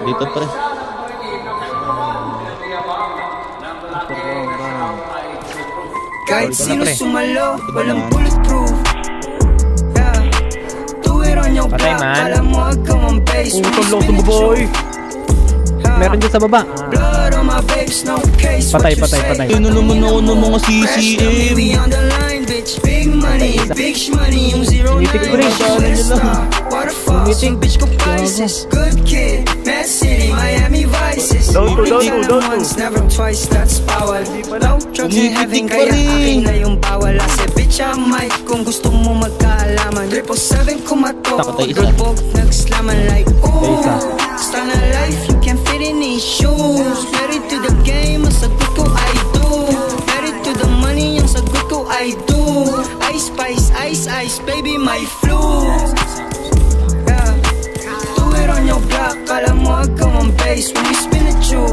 Dito pre. Kahit sino sumalo, walang bulletproof. Yeah. Do it on your back, kala mo agam ang base. Tulong tumbo boy. Meron dyan sa baba. Patay. Ano naman ako ng mga CCM. Big money, big money, yung 09 Waterfalls, yung bitch ko Pisces. Good kid, Mad City, Miami Vices. Don't. Never twice, that's bawal. No drugs in heaven, kaya akin na yung bawal. I said, bitch, I might, kung gusto mo magkaalaman. 777 kumato, rubog, nagslaman like, ooh. Style of life, you can't fit in these shoes. Married to the game, ang sagot ko, I do. Married to the money, ang sagot ko, I do. Ice spice, ice, baby, my flu. Yeah. Do it on your block, kala mo agam ang base. When we spin it, you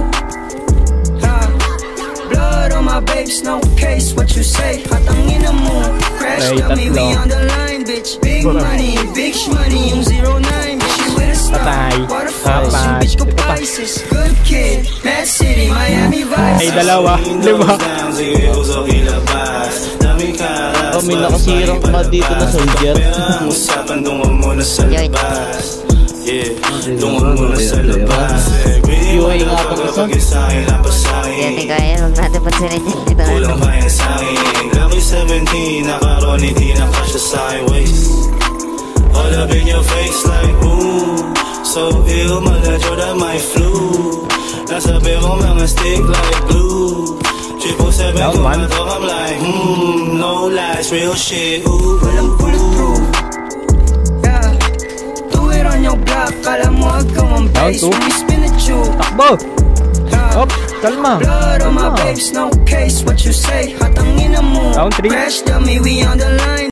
blood on my babes, no case. What you say, hatangin na mo. Crash dummy, we on the line, bitch. Big money, big money, yung 09, bitch. You with a star, waterfalls, yung bitch ko Pisces. Good kid, Mad City, Miami Vice. Ay, dalawa, lima. May nakasirang pa dito na soldier. Tungan mo na sa labas. UA nga ito isa. Yan kaya, huwag natin pansinin dito na. Kulang pa yan sa'kin. Lucky 17, nakaroon, hindi nakasya sa'kin waist. All up in your face like ooh. So ill, malajo na my flu. Nasabi ko mga stick like glue. 777 kumatok, I'm like no lies, real shit. Ooh, walang bulletproof. Yeah. Do it on your block, kala mo agam ang base. When we spin it, you takbo. Op, kalma. Blood on my babes, no case. What you say, hatangin na mo. Down 3. Crash dummy, we on the line.